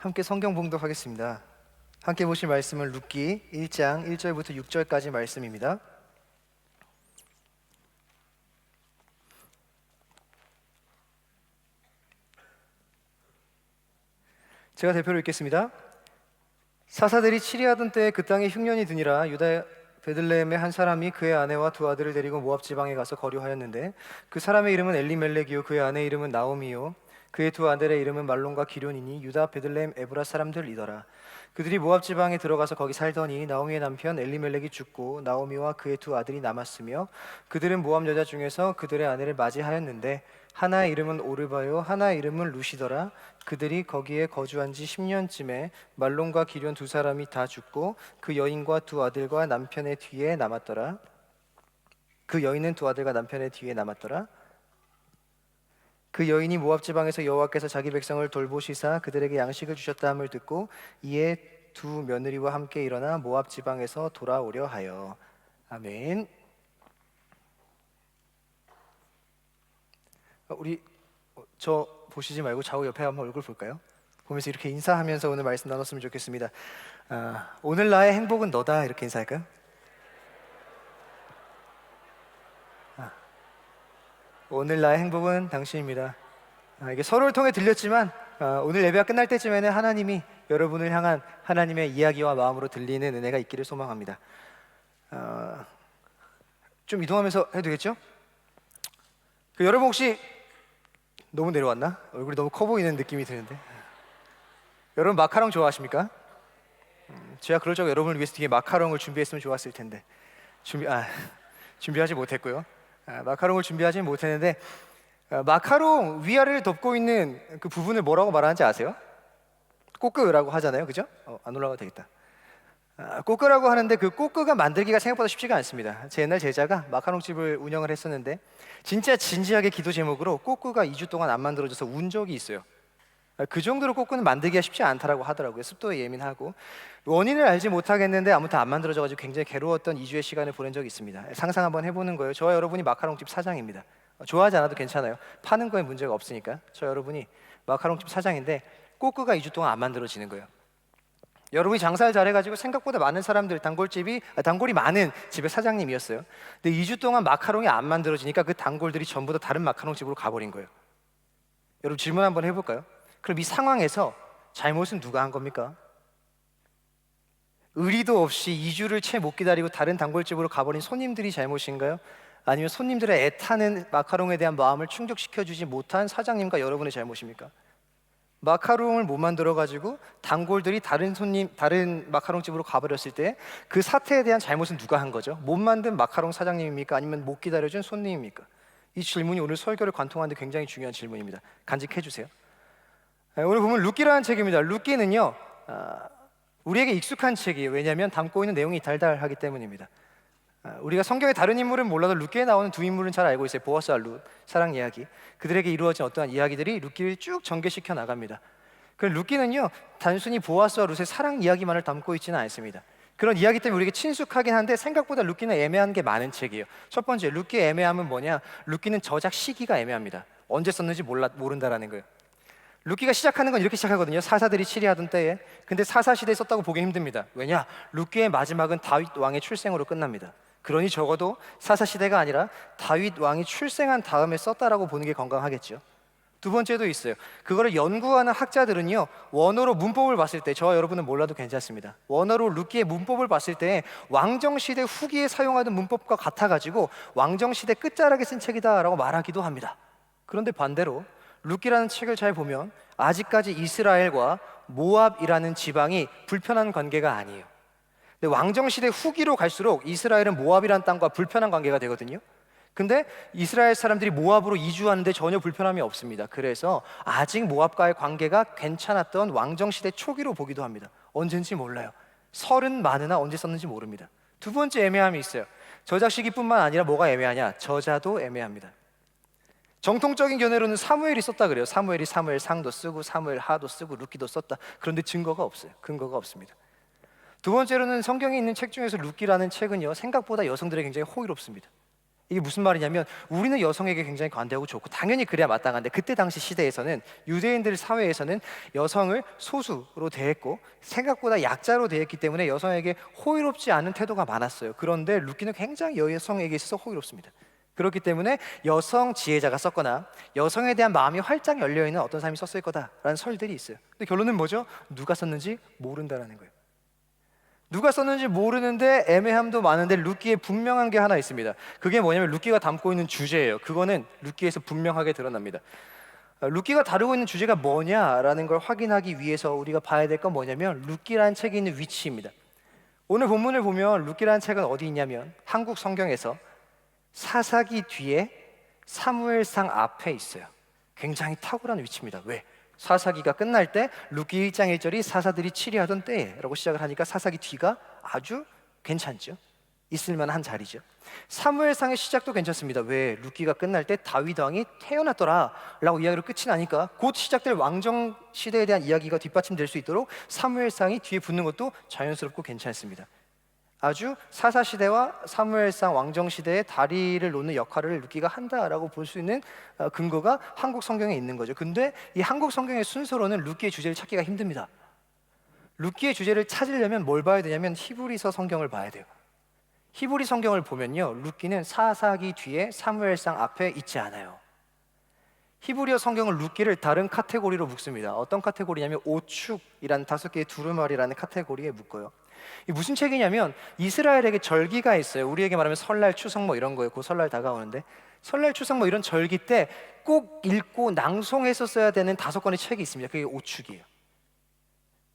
함께 성경 봉독하겠습니다. 함께 보실 말씀은 룻기 1장 1절부터 6절까지 말씀입니다. 제가 대표로 읽겠습니다. 사사들이 치리하던 때에 그 땅에 흉년이 드니라. 유다 베들레헴의 한 사람이 그의 아내와 두 아들을 데리고 모압 지방에 가서 거류하였는데 그 사람의 이름은 엘리멜렉이요 그의 아내 이름은 나오미요 그의 두 아들의 이름은 말론과 기련이니 유다 베들레헴 에브라 사람들이더라. 그들이 모압 지방에 들어가서 거기 살더니 나오미의 남편 엘리멜렉이 죽고 나오미와 그의 두 아들이 남았으며 그들은 모압 여자 중에서 그들의 아내를 맞이하였는데 하나의 이름은 오르바요 하나의 이름은 루시더라. 그들이 거기에 거주한 지 10년쯤에 말론과 기련 두 사람이 다 죽고 그 여인과 두 아들과 남편의 뒤에 남았더라. 그 여인은 두 아들과 남편의 뒤에 남았더라. 그 여인이 모압 지방에서 여호와께서 자기 백성을 돌보시사 그들에게 양식을 주셨다 함을 듣고 이에 두 며느리와 함께 일어나 모압 지방에서 돌아오려 하여. 아멘. 우리 저 보시지 말고 좌우 옆에 한번 얼굴 볼까요? 보면서 이렇게 인사하면서 오늘 말씀 나눴으면 좋겠습니다. 오늘 나의 행복은 너다, 이렇게 인사할까요? 오늘 나의 행복은 당신입니다. 이게 서로를 통해 들렸지만 오늘 예배가 끝날 때쯤에는 하나님이 여러분을 향한 하나님의 이야기와 마음으로 들리는 은혜가 있기를 소망합니다. 좀 이동하면서 해도 되겠죠? 여러분 혹시 너무 내려왔나? 얼굴이 너무 커 보이는 느낌이 드는데. 여러분 마카롱 좋아하십니까? 제가 그럴 적 여러분을 위해서 뒤에 마카롱을 준비했으면 좋았을 텐데 준비하지 못했고요. 마카롱을 준비하지 못했는데 마카롱 위아래를 덮고 있는 그 부분을 뭐라고 말하는지 아세요? 꼬끄라고 하잖아요, 그죠? 안 올라가도 되겠다. 꼬끄라고 하는데 그 꼬끄가 만들기가 생각보다 쉽지가 않습니다. 제 옛날 제자가 마카롱집을 운영을 했었는데 진짜 진지하게 기도 제목으로 꼬끄가 2주 동안 안 만들어져서 운 적이 있어요. 그 정도로 꼬끄는 만들기가 쉽지 않다라고 하더라고요. 습도에 예민하고 원인을 알지 못하겠는데 아무튼 안 만들어져가지고 굉장히 괴로웠던 2주의 시간을 보낸 적이 있습니다. 상상 한번 해보는 거예요. 저와 여러분이 마카롱집 사장입니다. 좋아하지 않아도 괜찮아요. 파는 거에 문제가 없으니까. 저 여러분이 마카롱집 사장인데 꼬끄가 2주 동안 안 만들어지는 거예요. 여러분이 장사를 잘해가지고 생각보다 많은 사람들 단골이 많은 집의 사장님이었어요. 근데 2주 동안 마카롱이 안 만들어지니까 그 단골들이 전부 다 다른 마카롱집으로 가버린 거예요. 여러분 질문 한번 해볼까요? 그럼 이 상황에서 잘못은 누가 한 겁니까? 의리도 없이 2주를 채 못 기다리고 다른 단골집으로 가버린 손님들이 잘못인가요? 아니면 손님들의 애타는 마카롱에 대한 마음을 충족시켜주지 못한 사장님과 여러분의 잘못입니까? 마카롱을 못 만들어가지고 단골들이 다른 마카롱집으로 가버렸을 때 그 사태에 대한 잘못은 누가 한 거죠? 못 만든 마카롱 사장님입니까? 아니면 못 기다려준 손님입니까? 이 질문이 오늘 설교를 관통하는데 굉장히 중요한 질문입니다. 간직해 주세요. 오늘 보면 룻기라는 책입니다. 룻기는요 우리에게 익숙한 책이에요. 왜냐하면 담고 있는 내용이 달달하기 때문입니다. 우리가 성경의 다른 인물은 몰라도 룻기에 나오는 두 인물은 잘 알고 있어요. 보아스와 룻, 사랑 이야기. 그들에게 이루어진 어떠한 이야기들이 룻기를 쭉 전개시켜 나갑니다. 그 룻기는요 단순히 보아스와 룻의 사랑 이야기만을 담고 있지는 않습니다. 그런 이야기 때문에 우리에게 친숙하긴 한데 생각보다 룻기는 애매한 게 많은 책이에요. 첫 번째, 룻기의 애매함은 뭐냐? 룻기는 저작 시기가 애매합니다. 언제 썼는지 모른다라는 거예요. 룻기가 시작하는 건 이렇게 시작하거든요. 사사들이 치리하던 때에. 근데 사사 시대에 썼다고 보기 힘듭니다. 왜냐? 룻기의 마지막은 다윗 왕의 출생으로 끝납니다. 그러니 적어도 사사 시대가 아니라 다윗 왕이 출생한 다음에 썼다라고 보는 게 건강하겠죠. 두 번째도 있어요. 그거를 연구하는 학자들은요 원어로 문법을 봤을 때, 저와 여러분은 몰라도 괜찮습니다. 원어로 룻기의 문법을 봤을 때 왕정시대 후기에 사용하던 문법과 같아가지고 왕정시대 끝자락에 쓴 책이다라고 말하기도 합니다. 그런데 반대로 룻기라는 책을 잘 보면 아직까지 이스라엘과 모압이라는 지방이 불편한 관계가 아니에요. 근데 왕정시대 후기로 갈수록 이스라엘은 모압이라는 땅과 불편한 관계가 되거든요. 근데 이스라엘 사람들이 모압으로 이주하는데 전혀 불편함이 없습니다. 그래서 아직 모압과의 관계가 괜찮았던 왕정시대 초기로 보기도 합니다. 언젠지 몰라요. 설은 많으나 언제 썼는지 모릅니다. 두 번째 애매함이 있어요. 저작 시기뿐만 아니라 뭐가 애매하냐? 저자도 애매합니다. 정통적인 견해로는 사무엘이 썼다 그래요. 사무엘이 사무엘상도 쓰고 사무엘하도 쓰고 룻기도 썼다. 그런데 증거가 없어요. 근거가 없습니다. 두 번째로는 성경에 있는 책 중에서 룻기라는 책은요 생각보다 여성들에게 굉장히 호의롭습니다. 이게 무슨 말이냐면 우리는 여성에게 굉장히 관대하고 좋고 당연히 그래야 마땅한데 그때 당시 시대에서는 유대인들 사회에서는 여성을 소수로 대했고 생각보다 약자로 대했기 때문에 여성에게 호의롭지 않은 태도가 많았어요. 그런데 루키는 굉장히 여성에게 있어서 호의롭습니다. 그렇기 때문에 여성 지혜자가 썼거나 여성에 대한 마음이 활짝 열려있는 어떤 사람이 썼을 거다라는 설들이 있어요. 근데 결론은 뭐죠? 누가 썼는지 모른다라는 거예요. 누가 썼는지 모르는데 애매함도 많은데 루키에 분명한 게 하나 있습니다. 그게 뭐냐면 루키가 담고 있는 주제예요. 그거는 루키에서 분명하게 드러납니다. 루키가 다루고 있는 주제가 뭐냐라는 걸 확인하기 위해서 우리가 봐야 될 건 뭐냐면 루키라는 책이 있는 위치입니다. 오늘 본문을 보면 루키라는 책은 어디 있냐면 한국 성경에서 사사기 뒤에 사무엘상 앞에 있어요. 굉장히 탁월한 위치입니다. 왜? 사사기가 끝날 때 루키 1장 1절이 사사들이 치리하던 때라고 시작을 하니까 사사기 뒤가 아주 괜찮죠. 있을만한 자리죠. 사무엘상의 시작도 괜찮습니다. 왜? 루키가 끝날 때 다윗 왕이 태어났더라 라고 이야기로 끝이 나니까 곧 시작될 왕정 시대에 대한 이야기가 뒷받침될 수 있도록 사무엘상이 뒤에 붙는 것도 자연스럽고 괜찮습니다. 아주 사사시대와 사무엘상 왕정시대의 다리를 놓는 역할을 루키가 한다라고 볼 수 있는 근거가 한국 성경에 있는 거죠. 근데 이 한국 성경의 순서로는 루키의 주제를 찾기가 힘듭니다. 루키의 주제를 찾으려면 뭘 봐야 되냐면 히브리서 성경을 봐야 돼요. 히브리 성경을 보면요, 루키는 사사기 뒤에 사무엘상 앞에 있지 않아요. 히브리어 성경은 루키를 다른 카테고리로 묶습니다. 어떤 카테고리냐면 오축이라는 5개의 두루마리라는 카테고리에 묶어요. 이 무슨 책이냐면 이스라엘에게 절기가 있어요. 우리에게 말하면 설날, 추석 뭐 이런 거예요. 곧 설날 다가오는데 설날, 추석 뭐 이런 절기 때 꼭 읽고 낭송했었어야 되는 5권의 책이 있습니다. 그게 오축이에요.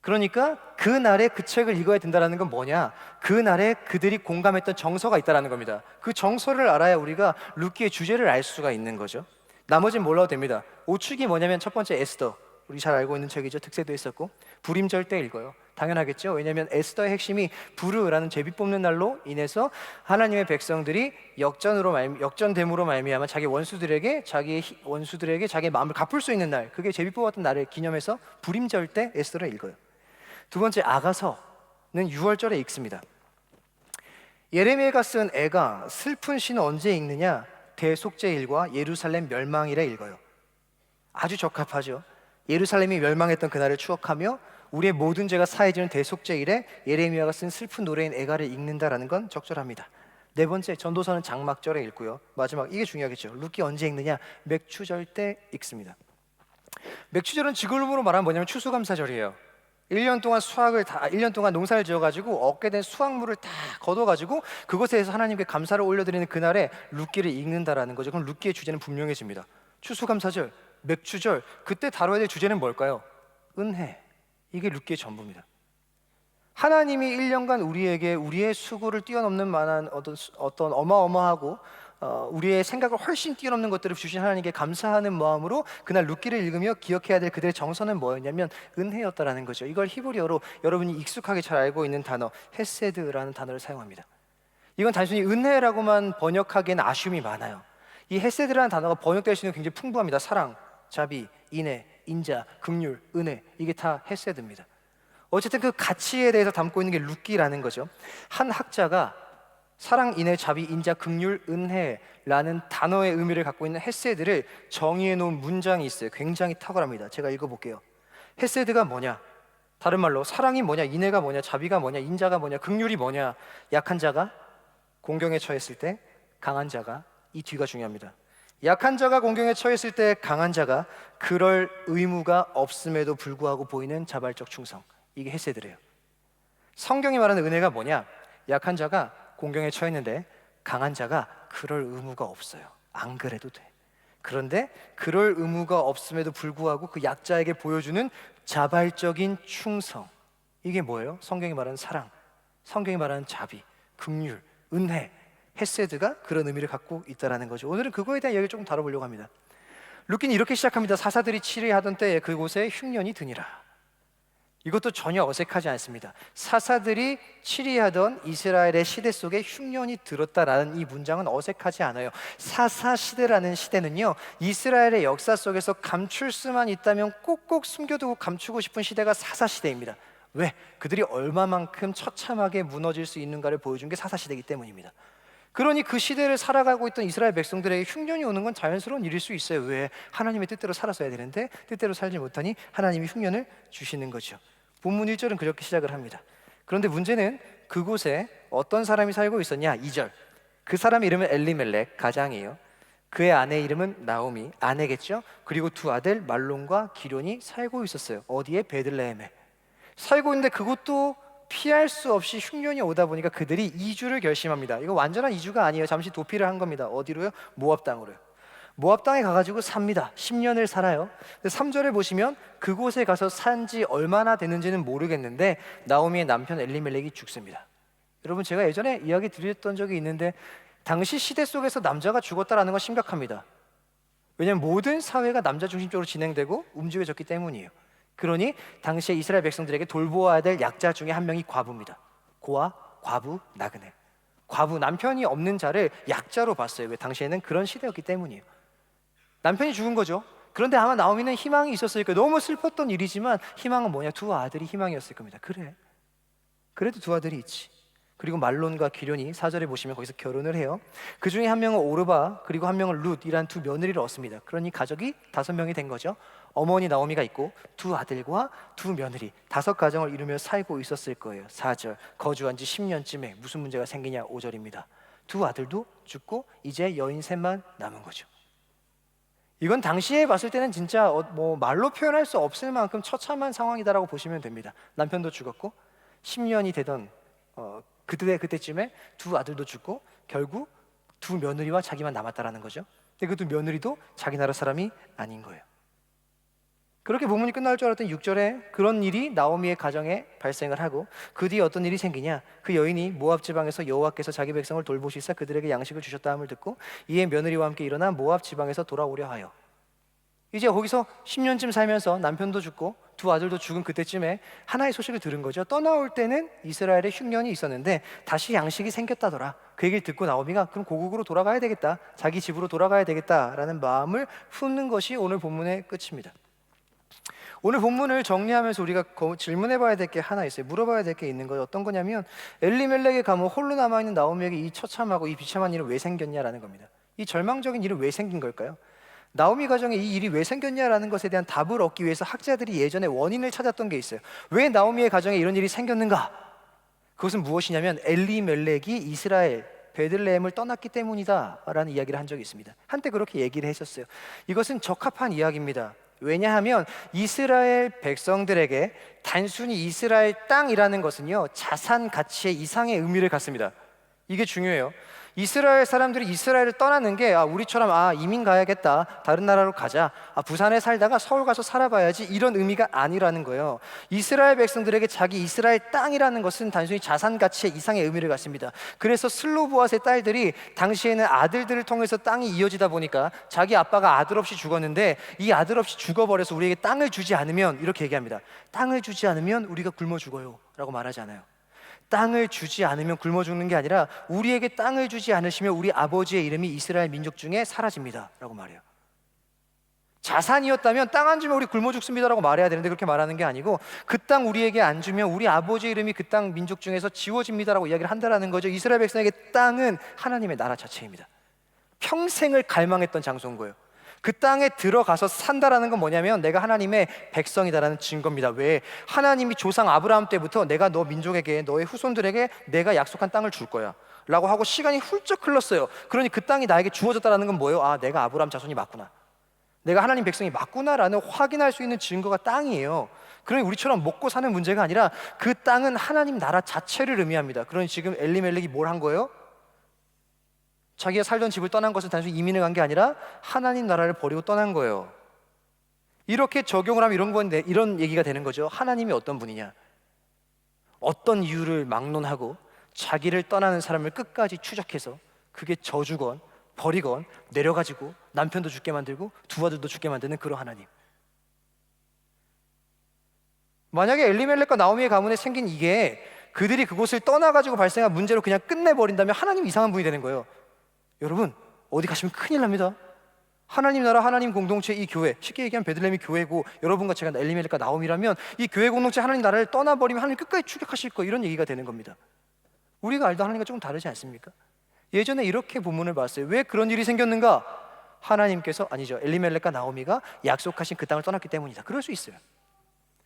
그러니까 그 날에 그 책을 읽어야 된다는 건 뭐냐? 그 날에 그들이 공감했던 정서가 있다는 겁니다. 그 정서를 알아야 우리가 루키의 주제를 알 수가 있는 거죠. 나머지는 몰라도 됩니다. 오축이 뭐냐면 첫 번째 에스더, 우리 잘 알고 있는 책이죠. 특세도 있었고 불임절 때 읽어요. 당연하겠죠. 왜냐하면 에스더의 핵심이 부르라는 제비 뽑는 날로 인해서 하나님의 백성들이 역전됨으로 말미암아 자기 원수들에게 자기의 마음을 갚을 수 있는 날, 그게 제비 뽑았던 날을 기념해서 불임절 때 에스더를 읽어요. 두 번째 아가서는 6월절에 읽습니다. 예레미야가 쓴 애가 슬픈 시는 언제 읽느냐? 대속죄일과 예루살렘 멸망일에 읽어요. 아주 적합하죠. 예루살렘이 멸망했던 그날을 추억하며 우리의 모든 죄가 사해지는 대속죄일에 예레미야가 쓴 슬픈 노래인 애가를 읽는다라는 건 적절합니다. 네 번째, 전도서는 장막절에 읽고요. 마지막, 이게 중요하겠죠. 루키 언제 읽느냐? 맥추절 때 읽습니다. 맥추절은 지금으로 말하면 뭐냐면 추수감사절이에요. 1년 동안 농사를 지어가지고 얻게 된 수확물을 다 걷어가지고 그것에서 하나님께 감사를 올려드리는 그날에 루키를 읽는다라는 거죠. 그럼 루키의 주제는 분명해집니다. 추수감사절, 맥추절, 그때 다뤄야 될 주제는 뭘까요? 은혜. 이게 루키의 전부입니다. 하나님이 1년간 우리에게 우리의 수고를 뛰어넘는 만한 어떤 어마어마하고 우리의 생각을 훨씬 뛰어넘는 것들을 주신 하나님께 감사하는 마음으로 그날 루키를 읽으며 기억해야 될 그들의 정서는 뭐였냐면 은혜였다라는 거죠. 이걸 히브리어로 여러분이 익숙하게 잘 알고 있는 단어 헤세드라는 단어를 사용합니다. 이건 단순히 은혜라고만 번역하기에는 아쉬움이 많아요. 이 헤세드라는 단어가 번역될 수 있는 굉장히 풍부합니다. 사랑, 자비, 인애, 인자, 긍휼, 은혜, 이게 다 헤세드입니다. 어쨌든 그 가치에 대해서 담고 있는 게 루키라는 거죠. 한 학자가 사랑, 인애, 자비, 인자, 긍휼, 은혜라는 단어의 의미를 갖고 있는 헤세드를 정의해 놓은 문장이 있어요. 굉장히 탁월합니다. 제가 읽어볼게요. 헤세드가 뭐냐? 다른 말로 사랑이 뭐냐? 인애가 뭐냐? 자비가 뭐냐? 인자가 뭐냐? 긍휼이 뭐냐? 약한 자가 공경에 처했을 때 강한 자가, 이 뒤가 중요합니다. 약한 자가 공경에 처했을 때 강한 자가 그럴 의무가 없음에도 불구하고 보이는 자발적 충성, 이게 헤세드래요. 성경이 말하는 은혜가 뭐냐? 약한 자가 공경에 처했는데 강한 자가 그럴 의무가 없어요. 안 그래도 돼. 그런데 그럴 의무가 없음에도 불구하고 그 약자에게 보여주는 자발적인 충성, 이게 뭐예요? 성경이 말하는 사랑, 성경이 말하는 자비, 긍휼, 은혜, 헤세드가 그런 의미를 갖고 있다는 거죠. 오늘은 그거에 대한 이야기를 조금 다뤄보려고 합니다. 루키는 이렇게 시작합니다. 사사들이 치리하던 때에 그곳에 흉년이 드니라. 이것도 전혀 어색하지 않습니다. 사사들이 치리하던 이스라엘의 시대 속에 흉년이 들었다라는 이 문장은 어색하지 않아요. 사사시대라는 시대는요, 이스라엘의 역사 속에서 감출 수만 있다면 꼭꼭 숨겨두고 감추고 싶은 시대가 사사시대입니다. 왜? 그들이 얼마만큼 처참하게 무너질 수 있는가를 보여준 게 사사시대이기 때문입니다. 그러니 그 시대를 살아가고 있던 이스라엘 백성들에게 흉년이 오는 건 자연스러운 일일 수 있어요. 왜? 하나님의 뜻대로 살았어야 되는데 뜻대로 살지 못하니 하나님이 흉년을 주시는 거죠. 본문 1절은 그렇게 시작을 합니다. 그런데 문제는 그곳에 어떤 사람이 살고 있었냐? 2절. 그 사람 이름은 엘리멜렉, 가장이에요. 그의 아내 이름은 나오미, 아내겠죠? 그리고 두 아들 말론과 기럯이 살고 있었어요. 어디에? 베들레헴에. 살고 있는데 그것도 피할 수 없이 흉년이 오다 보니까 그들이 이주를 결심합니다. 이거 완전한 이주가 아니에요. 잠시 도피를 한 겁니다. 어디로요? 모압 땅으로요. 모압 땅에 가가지고 삽니다. 10년을 살아요. 3절에 보시면 그곳에 가서 산 지 얼마나 되는지는 모르겠는데 나오미의 남편 엘리멜렉이 죽습니다. 여러분, 제가 예전에 이야기 드렸던 적이 있는데 당시 시대 속에서 남자가 죽었다라는 건 심각합니다. 왜냐하면 모든 사회가 남자 중심적으로 진행되고 움직여졌기 때문이에요. 그러니 당시에 이스라엘 백성들에게 돌보아야 될 약자 중에 한 명이 과부입니다. 고아, 과부, 나그네. 과부, 남편이 없는 자를 약자로 봤어요. 왜? 당시에는 그런 시대였기 때문이에요. 남편이 죽은 거죠. 그런데 아마 나오미는 희망이 있었을 거예요. 너무 슬펐던 일이지만 희망은 뭐냐? 두 아들이 희망이었을 겁니다. 그래, 그래도 두 아들이 있지. 그리고 말론과 기럯이 4절에 보시면 거기서 결혼을 해요. 그 중에 한 명은 오르바, 그리고 한 명은 룻이란 두 며느리를 얻습니다. 그러니 가족이 5명이 된 거죠. 어머니 나오미가 있고 두 아들과 두 며느리, 5가정을 이루며 살고 있었을 거예요. 4절, 거주한 지 10년쯤에 무슨 문제가 생기냐? 5절입니다. 두 아들도 죽고 이제 여인 셋만 남은 거죠. 이건 당시에 봤을 때는 진짜 뭐 말로 표현할 수 없을 만큼 처참한 상황이다라고 보시면 됩니다. 남편도 죽었고 10년이 되던 그때쯤에 두 아들도 죽고 결국 두 며느리와 자기만 남았다라는 거죠. 근데 그 두 며느리도 자기 나라 사람이 아닌 거예요. 그렇게 본문이 끝날 줄 알았던 6절에 그런 일이 나오미의 가정에 발생을 하고 그 뒤에 어떤 일이 생기냐? 그 여인이 모압 지방에서 여호와께서 자기 백성을 돌보시사 그들에게 양식을 주셨다 함을 듣고 이에 며느리와 함께 일어나 모압 지방에서 돌아오려 하여, 이제 거기서 10년쯤 살면서 남편도 죽고 두 아들도 죽은 그때쯤에 하나의 소식을 들은 거죠. 떠나올 때는 이스라엘에 흉년이 있었는데 다시 양식이 생겼다더라. 그 얘기를 듣고 나오미가 그럼 고국으로 돌아가야 되겠다, 자기 집으로 돌아가야 되겠다라는 마음을 품는 것이 오늘 본문의 끝입니다. 오늘 본문을 정리하면서 우리가 질문해봐야 될 게 하나 있어요. 물어봐야 될 게 있는 거예요. 어떤 거냐면 엘리멜렉의 가문 홀로 남아있는 나오미에게 이 처참하고 이 비참한 일은 왜 생겼냐라는 겁니다. 이 절망적인 일은 왜 생긴 걸까요? 나오미 가정에 이 일이 왜 생겼냐라는 것에 대한 답을 얻기 위해서 학자들이 예전에 원인을 찾았던 게 있어요. 왜 나오미의 가정에 이런 일이 생겼는가? 그것은 무엇이냐면 엘리멜렉이 이스라엘 베들레헴을 떠났기 때문이다 라는 이야기를 한 적이 있습니다. 한때 그렇게 얘기를 했었어요. 이것은 적합한 이야기입니다. 왜냐하면 이스라엘 백성들에게 단순히 이스라엘 땅이라는 것은요, 자산 가치의 이상의 의미를 갖습니다. 이게 중요해요. 이스라엘 사람들이 이스라엘을 떠나는 게 우리처럼 이민 가야겠다, 다른 나라로 가자, 부산에 살다가 서울 가서 살아봐야지, 이런 의미가 아니라는 거예요. 이스라엘 백성들에게 자기 이스라엘 땅이라는 것은 단순히 자산 가치의 이상의 의미를 갖습니다. 그래서 슬로보앗의 딸들이 당시에는 아들들을 통해서 땅이 이어지다 보니까 자기 아빠가 아들 없이 죽었는데 이 아들 없이 죽어버려서 우리에게 땅을 주지 않으면, 이렇게 얘기합니다. 땅을 주지 않으면 우리가 굶어 죽어요 라고 말하잖아요. 땅을 주지 않으면 굶어 죽는 게 아니라 우리에게 땅을 주지 않으시면 우리 아버지의 이름이 이스라엘 민족 중에 사라집니다 라고 말해요. 자산이었다면 땅 안 주면 우리 굶어 죽습니다 라고 말해야 되는데 그렇게 말하는 게 아니고 그 땅 우리에게 안 주면 우리 아버지의 이름이 그 땅 민족 중에서 지워집니다 라고 이야기를 한다는 거죠. 이스라엘 백성에게 땅은 하나님의 나라 자체입니다. 평생을 갈망했던 장소인 거예요. 그 땅에 들어가서 산다라는 건 뭐냐면 내가 하나님의 백성이다라는 증거입니다. 왜? 하나님이 조상 아브라함 때부터 내가 너 민족에게, 너의 후손들에게 내가 약속한 땅을 줄 거야 라고 하고 시간이 훌쩍 흘렀어요. 그러니 그 땅이 나에게 주어졌다는 건 뭐예요? 내가 아브라함 자손이 맞구나, 내가 하나님 백성이 맞구나라는 확인할 수 있는 증거가 땅이에요. 그러니 우리처럼 먹고 사는 문제가 아니라 그 땅은 하나님 나라 자체를 의미합니다. 그러니 지금 엘리멜렉이 뭘 한 거예요? 자기가 살던 집을 떠난 것은 단순히 이민을 간 게 아니라 하나님 나라를 버리고 떠난 거예요. 이렇게 적용을 하면 이런 얘기가 되는 거죠. 하나님이 어떤 분이냐? 어떤 이유를 막론하고 자기를 떠나는 사람을 끝까지 추적해서 그게 저주건 버리건 내려가지고 남편도 죽게 만들고 두 아들도 죽게 만드는 그런 하나님. 만약에 엘리멜렉과 나오미의 가문에 생긴 이게 그들이 그곳을 떠나가지고 발생한 문제로 그냥 끝내버린다면 하나님 이상한 분이 되는 거예요. 여러분, 어디 가시면 큰일 납니다. 하나님 나라, 하나님 공동체, 이 교회, 쉽게 얘기하면 베들레헴이 교회고 여러분과 제가 엘리멜렉과 나오미라면 이 교회 공동체 하나님 나라를 떠나버리면 하나님 끝까지 추격하실 거, 이런 얘기가 되는 겁니다. 우리가 알던 하나님과 조금 다르지 않습니까? 예전에 이렇게 본문을 봤어요. 왜 그런 일이 생겼는가? 하나님께서, 아니죠, 엘리멜렉과 나오미가 약속하신 그 땅을 떠났기 때문이다. 그럴 수 있어요.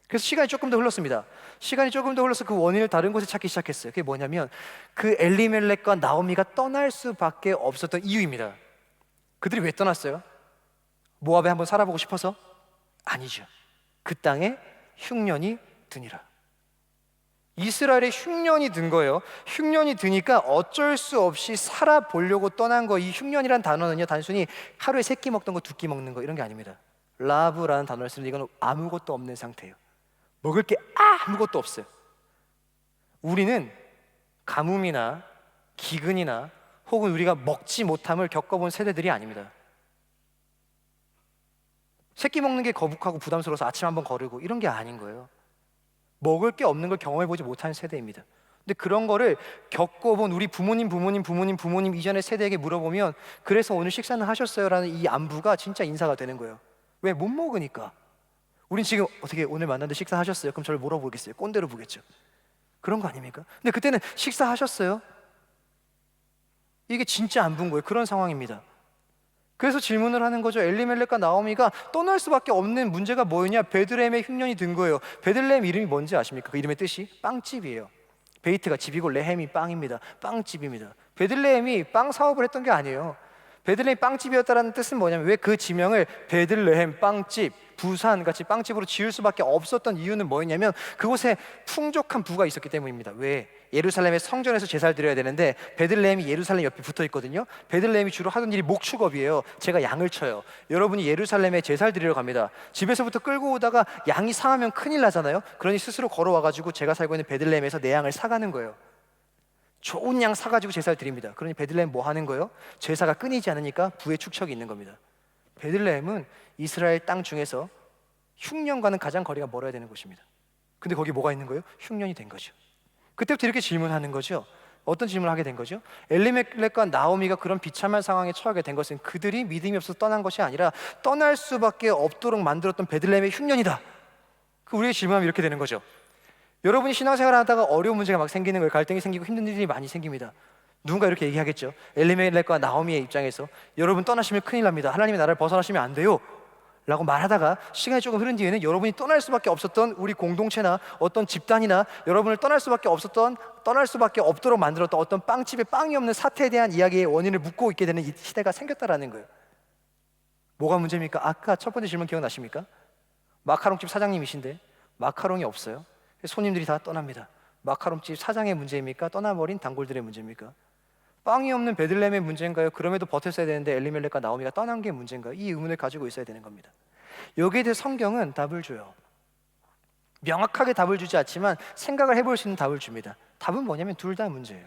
그래서 시간이 조금 더 흘렀습니다. 시간이 조금 더 흘러서 그 원인을 다른 곳에 찾기 시작했어요. 그게 뭐냐면 그 엘리멜렉과 나오미가 떠날 수밖에 없었던 이유입니다. 그들이 왜 떠났어요? 모압에 한번 살아보고 싶어서? 아니죠. 그 땅에 흉년이 드니라. 이스라엘에 흉년이 든 거예요. 흉년이 드니까 어쩔 수 없이 살아보려고 떠난 거. 이 흉년이란 단어는요, 단순히 하루에 3끼 먹던 거, 2끼 먹는 거 이런 게 아닙니다. 라브라는 단어를 쓰는데 이건 아무것도 없는 상태예요. 먹을 게 아무것도 없어요. 우리는 가뭄이나 기근이나 혹은 우리가 먹지 못함을 겪어본 세대들이 아닙니다. 새끼 먹는 게 거북하고 부담스러워서 아침 한번 거르고 이런 게 아닌 거예요. 먹을 게 없는 걸 경험해보지 못한 세대입니다. 근데 그런 거를 겪어본 우리 부모님 이전의 세대에게 물어보면 그래서 오늘 식사는 하셨어요? 라는 이 안부가 진짜 인사가 되는 거예요. 왜? 못 먹으니까. 우린 지금 어떻게 오늘 만났는데 식사하셨어요? 그럼 저를 뭐라고 보겠어요? 꼰대로 보겠죠. 그런 거 아닙니까? 근데 그때는 식사하셨어요? 이게 진짜 안 본 거예요. 그런 상황입니다. 그래서 질문을 하는 거죠. 엘리멜렉과 나오미가 떠날 수밖에 없는 문제가 뭐였냐? 베들레헴에 흉년이 든 거예요. 베들레헴 이름이 뭔지 아십니까? 그 이름의 뜻이 빵집이에요. 베이트가 집이고 레헴이 빵입니다. 빵집입니다. 베들레헴이 빵 사업을 했던 게 아니에요. 베들레헴이 빵집이었다는 뜻은 뭐냐면 왜 그 지명을 베들레헴 빵집, 부산 같이 빵집으로 지을 수밖에 없었던 이유는 뭐였냐면 그곳에 풍족한 부가 있었기 때문입니다. 왜? 예루살렘의 성전에서 제사를 드려야 되는데 베들레헴이 예루살렘 옆에 붙어 있거든요. 베들레헴이 주로 하던 일이 목축업이에요. 제가 양을 쳐요. 여러분이 예루살렘에 제사를 드리러 갑니다. 집에서부터 끌고 오다가 양이 상하면 큰일 나잖아요. 그러니 스스로 걸어와가지고 제가 살고 있는 베들레헴에서 내 양을 사가는 거예요. 좋은 양 사가지고 제사를 드립니다. 그러니 베들레헴 뭐 하는 거예요? 제사가 끊이지 않으니까 부의 축척이 있는 겁니다. 베들레헴은 이스라엘 땅 중에서 흉년과는 가장 거리가 멀어야 되는 곳입니다. 근데 거기 뭐가 있는 거예요? 흉년이 된 거죠. 그때부터 이렇게 질문하는 거죠. 어떤 질문을 하게 된 거죠? 엘리멜렉과 나오미가 그런 비참한 상황에 처하게 된 것은 그들이 믿음이 없어서 떠난 것이 아니라 떠날 수밖에 없도록 만들었던 베들레헴의 흉년이다. 우리의 질문하면 이렇게 되는 거죠. 여러분이 신앙생활 하다가 어려운 문제가 막 생기는 거예요. 갈등이 생기고 힘든 일이 많이 생깁니다. 누군가 이렇게 얘기하겠죠. 엘리멜렉과 나오미의 입장에서 여러분 떠나시면 큰일 납니다. 하나님의 나라를 벗어나시면 안 돼요 라고 말하다가 시간이 조금 흐른 뒤에는 여러분이 떠날 수밖에 없었던 우리 공동체나 어떤 집단이나 여러분을 떠날 수밖에 없도록 만들었던 어떤 빵집에 빵이 없는 사태에 대한 이야기의 원인을 묻고 있게 되는 이 시대가 생겼다라는 거예요. 뭐가 문제입니까? 아까 첫 번째 질문 기억나십니까? 마카롱집 사장님이신데 마카롱이 없어요. 손님들이 다 떠납니다. 마카롱집 사장의 문제입니까? 떠나버린 단골들의 문제입니까? 빵이 없는 베들레헴의 문제인가요? 그럼에도 버텼어야 되는데 엘리멜렉과 나오미가 떠난 게 문제인가요? 이 의문을 가지고 있어야 되는 겁니다. 여기에 대해 성경은 답을 줘요. 명확하게 답을 주지 않지만 생각을 해볼 수 있는 답을 줍니다. 답은 뭐냐면 둘 다 문제예요.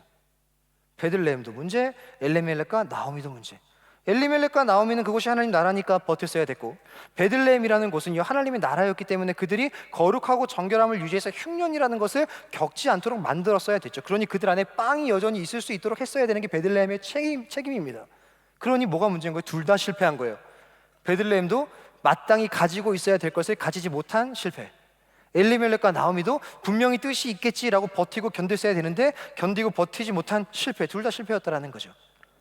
베들레헴도 문제, 엘리멜렉과 나오미도 문제. 엘리멜렉과 나오미는 그곳이 하나님 나라니까 버텼어야 됐고 베들레헴이라는 곳은요 하나님의 나라였기 때문에 그들이 거룩하고 정결함을 유지해서 흉년이라는 것을 겪지 않도록 만들었어야 됐죠. 그러니 그들 안에 빵이 여전히 있을 수 있도록 했어야 되는 게 베들레헴의 책임입니다. 그러니 뭐가 문제인 거예요? 둘 다 실패한 거예요. 베들레헴도 마땅히 가지고 있어야 될 것을 가지지 못한 실패, 엘리멜렉과 나오미도 분명히 뜻이 있겠지라고 버티고 견뎠어야 되는데 견디고 버티지 못한 실패, 둘 다 실패였다라는 거죠.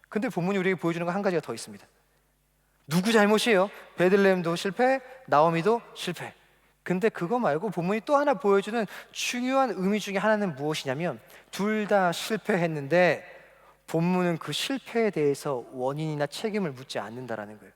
근데 본문이 우리에게 보여주는 거 한 가지가 더 있습니다. 누구 잘못이에요? 베들레헴도 실패, 나오미도 실패. 근데 그거 말고 본문이 또 하나 보여주는 중요한 의미 중에 하나는 무엇이냐면 둘 다 실패했는데 본문은 그 실패에 대해서 원인이나 책임을 묻지 않는다라는 거예요.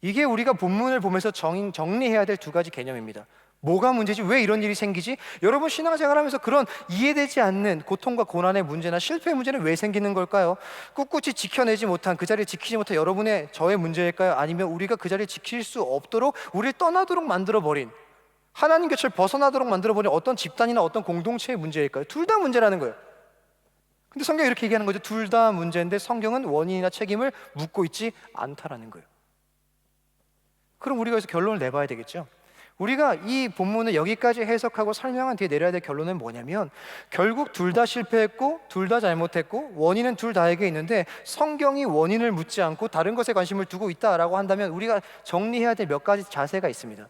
이게 우리가 본문을 보면서 정리해야 될 두 가지 개념입니다. 뭐가 문제지? 왜 이런 일이 생기지? 여러분 신앙생활하면서 그런 이해되지 않는 고통과 고난의 문제나 실패의 문제는 왜 생기는 걸까요? 꿋꿋이 지켜내지 못한, 그 자리를 지키지 못한 여러분의 저의 문제일까요? 아니면 우리가 그 자리를 지킬 수 없도록 우리를 떠나도록 만들어버린, 하나님 곁을 벗어나도록 만들어버린 어떤 집단이나 어떤 공동체의 문제일까요? 둘 다 문제라는 거예요. 근데 성경이 이렇게 얘기하는 거죠. 둘 다 문제인데 성경은 원인이나 책임을 묻고 있지 않다라는 거예요. 그럼 우리가 여기서 결론을 내봐야 되겠죠. 우리가 이 본문을 여기까지 해석하고 설명한 뒤에 내려야 될 결론은 뭐냐면 결국 둘 다 실패했고 둘 다 잘못했고 원인은 둘 다에게 있는데 성경이 원인을 묻지 않고 다른 것에 관심을 두고 있다라고 한다면 우리가 정리해야 될 몇 가지 자세가 있습니다.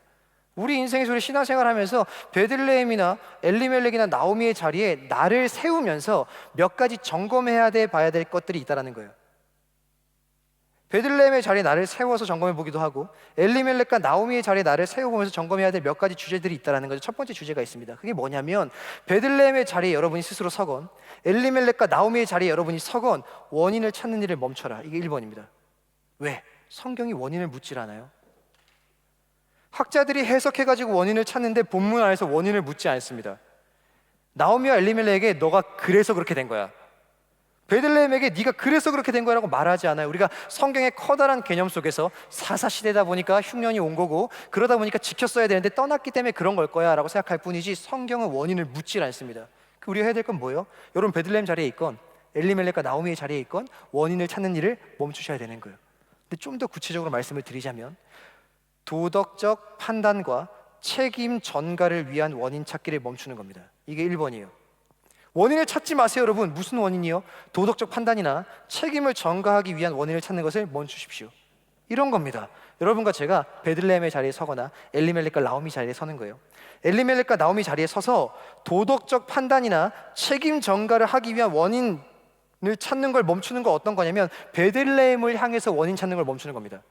우리 인생에서 우리 신앙생활하면서 베들레헴이나 엘리멜렉이나 나오미의 자리에 나를 세우면서 몇 가지 점검해야 돼 봐야 될 것들이 있다는 거예요. 베들레헴의 자리에 나를 세워서 점검해 보기도 하고 엘리멜렉과 나오미의 자리에 나를 세워보면서 점검해야 될 몇 가지 주제들이 있다는 거죠. 첫 번째 주제가 있습니다. 그게 뭐냐면 베들레헴의 자리에 여러분이 스스로 서건 엘리멜렉과 나오미의 자리에 여러분이 서건 원인을 찾는 일을 멈춰라. 이게 1번입니다. 왜? 성경이 원인을 묻질 않아요. 학자들이 해석해가지고 원인을 찾는데 본문 안에서 원인을 묻지 않습니다. 나오미와 엘리멜렉에게 너가 그래서 그렇게 된 거야, 베들레헴에게 네가 그래서 그렇게 된 거라고 말하지 않아요. 우리가 성경의 커다란 개념 속에서 사사시대다 보니까 흉년이 온 거고 그러다 보니까 지켰어야 되는데 떠났기 때문에 그런 걸 거야 라고 생각할 뿐이지 성경은 원인을 묻질 않습니다. 우리가 해야 될 건 뭐예요? 여러분 베들레헴 자리에 있건 엘리멜렉과 나오미의 자리에 있건 원인을 찾는 일을 멈추셔야 되는 거예요. 근데 좀 더 구체적으로 말씀을 드리자면 도덕적 판단과 책임 전가를 위한 원인 찾기를 멈추는 겁니다. 이게 1번이에요. 원인을 찾지 마세요, 여러분. 무슨 원인이요? 도덕적 판단이나 책임을 전가하기 위한 원인을 찾는 것을 멈추십시오. 이런 겁니다. 여러분과 제가 베들레헴의 자리에 서거나 엘리멜렉과 나오미 자리에 서는 거예요. 엘리멜렉과 나오미 자리에 서서 도덕적 판단이나 책임 전가를 하기 위한 원인을 찾는 걸 멈추는 건 어떤 거냐면 베들레헴을 향해서 원인 찾는 걸 멈추는 겁니다.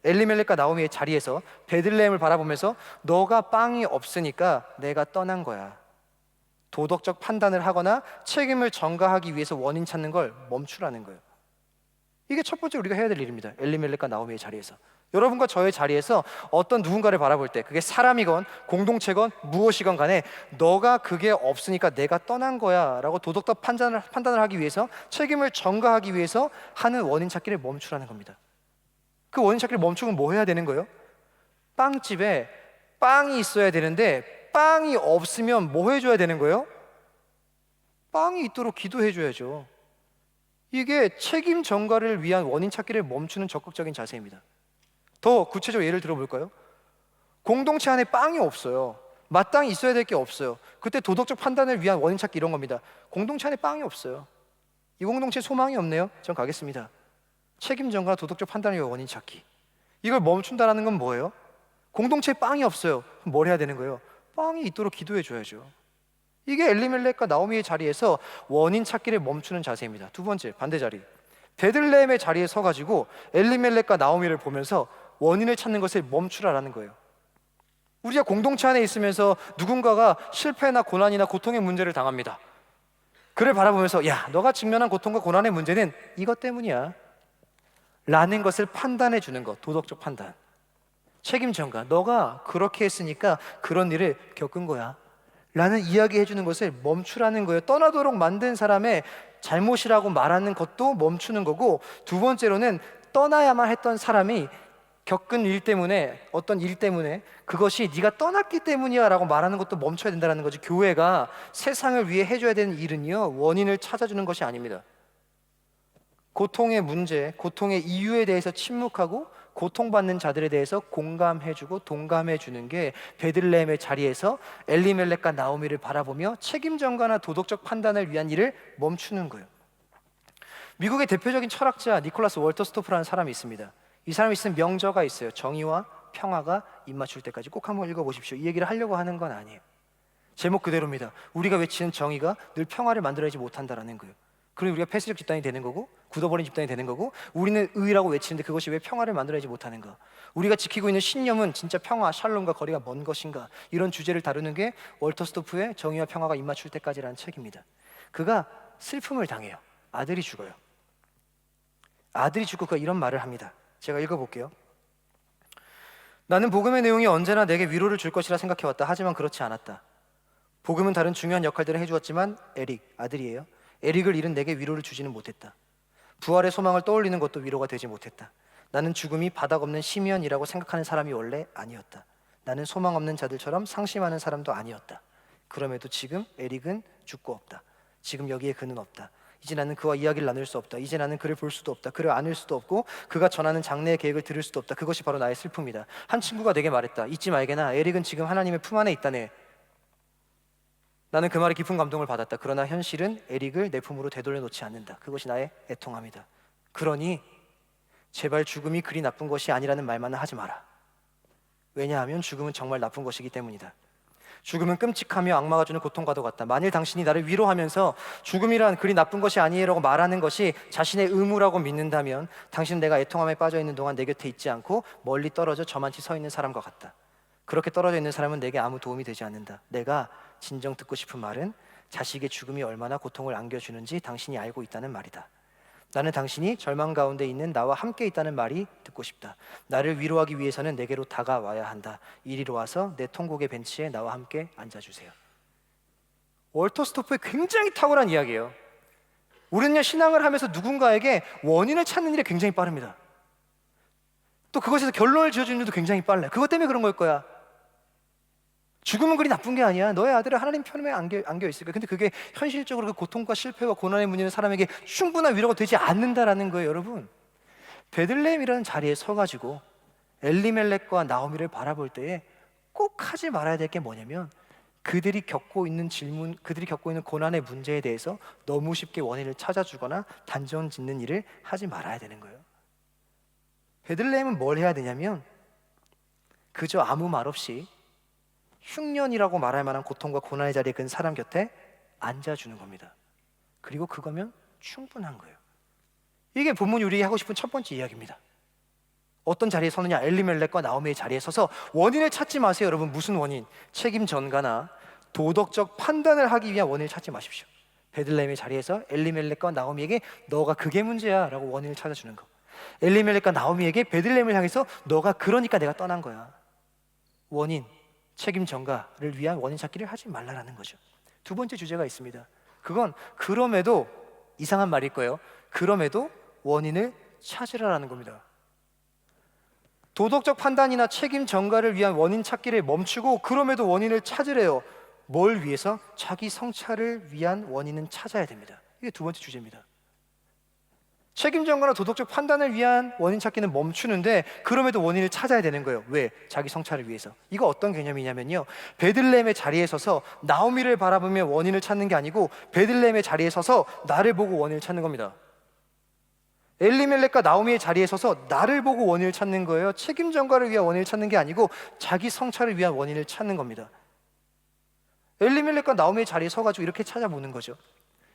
엘리멜렉과 나오미의 자리에서 베들레헴을 바라보면서 너가 빵이 없으니까 내가 떠난 거야. 도덕적 판단을 하거나 책임을 전가하기 위해서 원인 찾는 걸 멈추라는 거예요. 이게 첫 번째 우리가 해야 될 일입니다. 엘리멜렉과 나오미의 자리에서 여러분과 저의 자리에서 어떤 누군가를 바라볼 때 그게 사람이건 공동체건 무엇이건 간에 너가 그게 없으니까 내가 떠난 거야 라고 도덕적 판단을 하기 위해서 책임을 전가하기 위해서 하는 원인 찾기를 멈추라는 겁니다. 그 원인 찾기를 멈추면 뭐 해야 되는 거예요? 빵집에 빵이 있어야 되는데 빵이 없으면 뭐 해줘야 되는 거예요? 빵이 있도록 기도해줘야죠. 이게 책임 전가를 위한 원인 찾기를 멈추는 적극적인 자세입니다. 더 구체적으로 예를 들어볼까요? 공동체 안에 빵이 없어요. 마땅히 있어야 될 게 없어요. 그때 도덕적 판단을 위한 원인 찾기 이런 겁니다. 공동체 안에 빵이 없어요. 이 공동체에 소망이 없네요. 전 가겠습니다. 책임 전가 도덕적 판단을 위한 원인 찾기. 이걸 멈춘다는 건 뭐예요? 공동체에 빵이 없어요. 그럼 뭘 해야 되는 거예요? 빵이 있도록 기도해 줘야죠. 이게 엘리멜렉과 나오미의 자리에서 원인 찾기를 멈추는 자세입니다. 두 번째, 반대 자리. 베들레헴의 자리에 서가지고 엘리멜렉과 나오미를 보면서 원인을 찾는 것을 멈추라라는 거예요. 우리가 공동체 안에 있으면서 누군가가 실패나 고난이나 고통의 문제를 당합니다. 그를 바라보면서 야, 너가 직면한 고통과 고난의 문제는 이것 때문이야 라는 것을 판단해 주는 것, 도덕적 판단. 책임 전가, 너가 그렇게 했으니까 그런 일을 겪은 거야 라는 이야기 해주는 것을 멈추라는 거예요. 떠나도록 만든 사람의 잘못이라고 말하는 것도 멈추는 거고, 두 번째로는 떠나야만 했던 사람이 겪은 일 때문에, 어떤 일 때문에 그것이 네가 떠났기 때문이야 라고 말하는 것도 멈춰야 된다는 거지. 교회가 세상을 위해 해줘야 되는 일은요, 원인을 찾아주는 것이 아닙니다. 고통의 문제, 고통의 이유에 대해서 침묵하고 고통받는 자들에 대해서 공감해주고 동감해주는 게 베들레헴의 자리에서 엘리멜렉과 나오미를 바라보며 책임 전가나 도덕적 판단을 위한 일을 멈추는 거예요. 미국의 대표적인 철학자 니콜라스 월터스토프라는 사람이 있습니다. 이 사람이 쓴 명저가 있어요. 정의와 평화가 입맞출 때까지. 꼭 한번 읽어보십시오. 이 얘기를 하려고 하는 건 아니에요. 제목 그대로입니다. 우리가 외치는 정의가 늘 평화를 만들어내지 못한다라는 거예요. 그리고 우리가 폐쇄적 집단이 되는 거고 굳어버린 집단이 되는 거고, 우리는 의라고 외치는데 그것이 왜 평화를 만들어내지 못하는가, 우리가 지키고 있는 신념은 진짜 평화, 샬롬과 거리가 먼 것인가, 이런 주제를 다루는 게 월터 스토프의 정의와 평화가 입맞출 때까지라는 책입니다. 그가 슬픔을 당해요. 아들이 죽어요. 아들이 죽고 그가 이런 말을 합니다. 제가 읽어볼게요. 나는 복음의 내용이 언제나 내게 위로를 줄 것이라 생각해왔다. 하지만 그렇지 않았다. 복음은 다른 중요한 역할들을 해주었지만 에릭, 아들이에요. 에릭을 잃은 내게 위로를 주지는 못했다. 부활의 소망을 떠올리는 것도 위로가 되지 못했다. 나는 죽음이 바닥 없는 심연이라고 생각하는 사람이 원래 아니었다. 나는 소망 없는 자들처럼 상심하는 사람도 아니었다. 그럼에도 지금 에릭은 죽고 없다. 지금 여기에 그는 없다. 이제 나는 그와 이야기를 나눌 수 없다. 이제 나는 그를 볼 수도 없다. 그를 안을 수도 없고 그가 전하는 장래의 계획을 들을 수도 없다. 그것이 바로 나의 슬픔이다. 한 친구가 내게 말했다. 잊지 말게나 에릭은 지금 하나님의 품 안에 있다네. 나는 그 말에 깊은 감동을 받았다. 그러나 현실은 에릭을 내 품으로 되돌려 놓지 않는다. 그것이 나의 애통함이다. 그러니 제발 죽음이 그리 나쁜 것이 아니라는 말만은 하지 마라. 왜냐하면 죽음은 정말 나쁜 것이기 때문이다. 죽음은 끔찍하며 악마가 주는 고통과도 같다. 만일 당신이 나를 위로하면서 죽음이란 그리 나쁜 것이 아니에요라고 말하는 것이 자신의 의무라고 믿는다면 당신은 내가 애통함에 빠져 있는 동안 내 곁에 있지 않고 멀리 떨어져 저만치 서 있는 사람과 같다. 그렇게 떨어져 있는 사람은 내게 아무 도움이 되지 않는다. 내가 진정 듣고 싶은 말은 자식의 죽음이 얼마나 고통을 안겨주는지 당신이 알고 있다는 말이다. 나는 당신이 절망 가운데 있는 나와 함께 있다는 말이 듣고 싶다. 나를 위로하기 위해서는 내게로 다가와야 한다. 이리로 와서 내 통곡의 벤치에 나와 함께 앉아주세요. 월터 스토프의 굉장히 탁월한 이야기예요. 우리는 신앙을 하면서 누군가에게 원인을 찾는 일이 굉장히 빠릅니다. 또 그것에서 결론을 지어주는 일도 굉장히 빨라요. 그것 때문에 그런 걸 거야. 죽음은 그리 나쁜 게 아니야. 너의 아들은 하나님 편에 안겨 있을 거야. 근데 그게 현실적으로 그 고통과 실패와 고난의 문제는 사람에게 충분한 위로가 되지 않는다라는 거예요, 여러분. 베들레헴이라는 자리에 서가지고 엘리멜렉과 나오미를 바라볼 때에 꼭 하지 말아야 될 게 뭐냐면 그들이 겪고 있는 고난의 문제에 대해서 너무 쉽게 원인을 찾아주거나 단정 짓는 일을 하지 말아야 되는 거예요. 베들레헴은 뭘 해야 되냐면 그저 아무 말 없이 흉년이라고 말할 만한 고통과 고난의 자리에 그 사람 곁에 앉아주는 겁니다. 그리고 그거면 충분한 거예요. 이게 본문이 우리에게 하고 싶은 첫 번째 이야기입니다. 어떤 자리에 서느냐? 엘리멜렉과 나오미의 자리에 서서 원인을 찾지 마세요. 여러분, 무슨 원인? 책임 전가나 도덕적 판단을 하기 위한 원인을 찾지 마십시오. 베들레헴의 자리에서 엘리멜렉과 나오미에게 너가 그게 문제야 라고 원인을 찾아주는 거. 엘리멜렉과 나오미에게 베들레헴을 향해서 너가 그러니까 내가 떠난 거야. 원인, 책임 전가를 위한 원인 찾기를 하지 말라라는 거죠. 두 번째 주제가 있습니다. 그건 그럼에도, 이상한 말일 거예요, 그럼에도 원인을 찾으라라는 겁니다. 도덕적 판단이나 책임 전가를 위한 원인 찾기를 멈추고 그럼에도 원인을 찾으래요. 뭘 위해서? 자기 성찰을 위한 원인은 찾아야 됩니다. 이게 두 번째 주제입니다. 책임 전가나 도덕적 판단을 위한 원인 찾기는 멈추는데 그럼에도 원인을 찾아야 되는 거예요. 왜? 자기 성찰을 위해서. 이거 어떤 개념이냐면요, 베들레헴의 자리에 서서 나오미를 바라보며 원인을 찾는 게 아니고 베들레헴의 자리에 서서 나를 보고 원인을 찾는 겁니다. 엘리멜렉과 나오미의 자리에 서서 나를 보고 원인을 찾는 거예요. 책임 전가를 위한 원인을 찾는 게 아니고 자기 성찰을 위한 원인을 찾는 겁니다. 엘리멜렉과 나오미의 자리에 서가지고 이렇게 찾아보는 거죠.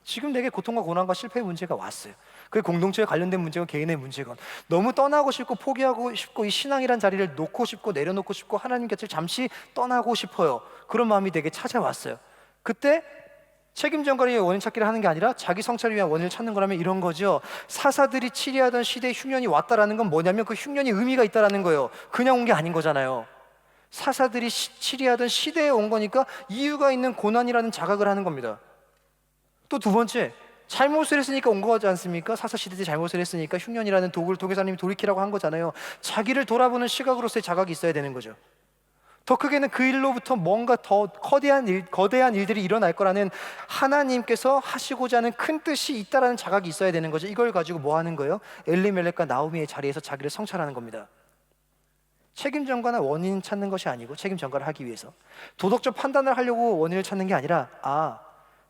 지금 내게 고통과 고난과 실패의 문제가 왔어요. 그게 공동체에 관련된 문제건 개인의 문제건 너무 떠나고 싶고 포기하고 싶고 이 신앙이란 자리를 놓고 싶고 내려놓고 싶고 하나님 곁을 잠시 떠나고 싶어요. 그런 마음이 내게 찾아왔어요. 그때 책임 전가를 위한 원인 찾기를 하는 게 아니라 자기 성찰을 위한 원인을 찾는 거라면 이런 거죠. 사사들이 치리하던 시대에 흉년이 왔다라는 건 뭐냐면 그 흉년이 의미가 있다라는 거예요. 그냥 온 게 아닌 거잖아요. 사사들이 치리하던 시대에 온 거니까 이유가 있는 고난이라는 자각을 하는 겁니다. 또 두 번째, 잘못을 했으니까 온 거지 않습니까? 사사시대 때 잘못을 했으니까 흉년이라는 도구를 통해서 하나님이 돌이키라고 한 거잖아요. 자기를 돌아보는 시각으로서의 자각이 있어야 되는 거죠. 더 크게는 그 일로부터 뭔가 더 거대한 일들이 일어날 거라는 하나님께서 하시고자 하는 큰 뜻이 있다라는 자각이 있어야 되는 거죠. 이걸 가지고 뭐 하는 거예요? 엘리멜렉과 나오미의 자리에서 자기를 성찰하는 겁니다. 책임 전가나 원인 찾는 것이 아니고 책임 전가를 하기 위해서 도덕적 판단을 하려고 원인을 찾는 게 아니라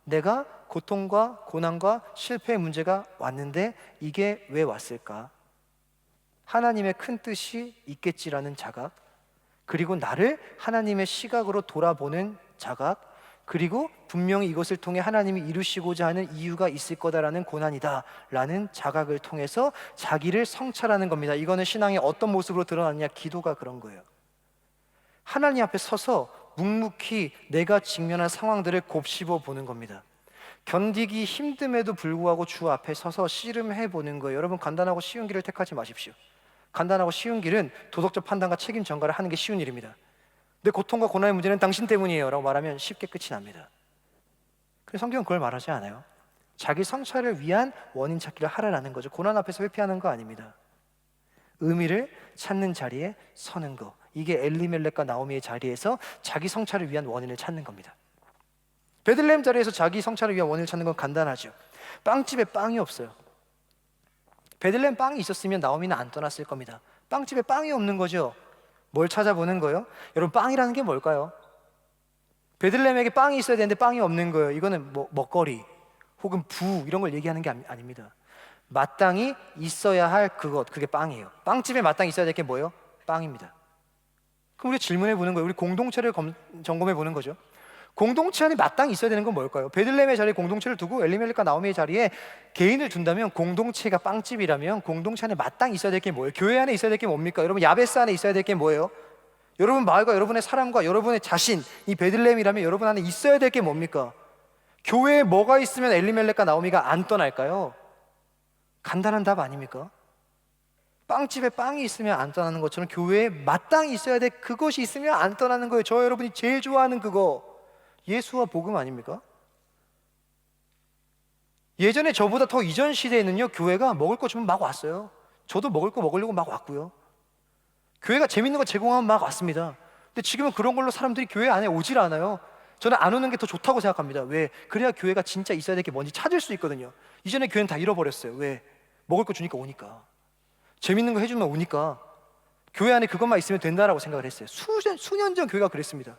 내가 고통과 고난과 실패의 문제가 왔는데 이게 왜 왔을까? 하나님의 큰 뜻이 있겠지라는 자각, 그리고 나를 하나님의 시각으로 돌아보는 자각, 그리고 분명히 이것을 통해 하나님이 이루시고자 하는 이유가 있을 거다라는 고난이다 라는 자각을 통해서 자기를 성찰하는 겁니다. 이거는 신앙의 어떤 모습으로 드러나느냐? 기도가 그런 거예요. 하나님 앞에 서서 묵묵히 내가 직면한 상황들을 곱씹어 보는 겁니다. 견디기 힘듦에도 불구하고 주 앞에 서서 씨름해 보는 거예요. 여러분, 간단하고 쉬운 길을 택하지 마십시오. 간단하고 쉬운 길은 도덕적 판단과 책임 전가를 하는 게 쉬운 일입니다. 내 고통과 고난의 문제는 당신 때문이에요 라고 말하면 쉽게 끝이 납니다. 그래서 성경은 그걸 말하지 않아요. 자기 성찰을 위한 원인 찾기를 하라라는 거죠. 고난 앞에서 회피하는 거 아닙니다. 의미를 찾는 자리에 서는 거, 이게 엘리멜렉과 나오미의 자리에서 자기 성찰을 위한 원인을 찾는 겁니다. 베들레헴 자리에서 자기 성찰을 위한 원인을 찾는 건 간단하죠. 빵집에 빵이 없어요. 베들레헴 빵이 있었으면 나오미는 안 떠났을 겁니다. 빵집에 빵이 없는 거죠. 뭘 찾아보는 거예요? 여러분, 빵이라는 게 뭘까요? 베들레헴에게 빵이 있어야 되는데 빵이 없는 거예요. 이거는 먹거리 혹은 부 이런 걸 얘기하는 게 아닙니다. 마땅히 있어야 할 그것, 그게 빵이에요. 빵집에 마땅히 있어야 될 게 뭐예요? 빵입니다. 그럼 우리 질문해 보는 거예요. 우리 공동체를 점검해 보는 거죠. 공동체 안에 마땅히 있어야 되는 건 뭘까요? 베들레헴의 자리에 공동체를 두고 엘리멜렉과 나오미의 자리에 개인을 둔다면, 공동체가 빵집이라면 공동체 안에 마땅히 있어야 될 게 뭐예요? 교회 안에 있어야 될 게 뭡니까? 여러분, 야베스 안에 있어야 될 게 뭐예요? 여러분 마을과 여러분의 사랑과 여러분의 자신, 이 베들레헴이라면 여러분 안에 있어야 될 게 뭡니까? 교회에 뭐가 있으면 엘리멜렉과 나오미가 안 떠날까요? 간단한 답 아닙니까? 빵집에 빵이 있으면 안 떠나는 것처럼 교회에 마땅히 있어야 돼, 그것이 있으면 안 떠나는 거예요. 저 여러분이 제일 좋아하는 그거, 예수와 복음 아닙니까? 예전에 저보다 더 이전 시대에는요, 교회가 먹을 거 주면 막 왔어요. 저도 먹을 거 먹으려고 막 왔고요. 교회가 재밌는 거 제공하면 막 왔습니다. 근데 지금은 그런 걸로 사람들이 교회 안에 오질 않아요. 저는 안 오는 게 더 좋다고 생각합니다. 왜? 그래야 교회가 진짜 있어야 될 게 뭔지 찾을 수 있거든요. 이전에 교회는 다 잃어버렸어요. 왜? 먹을 거 주니까 오니까, 재밌는 거 해주면 오니까, 교회 안에 그것만 있으면 된다라고 생각을 했어요. 수년 전 교회가 그랬습니다.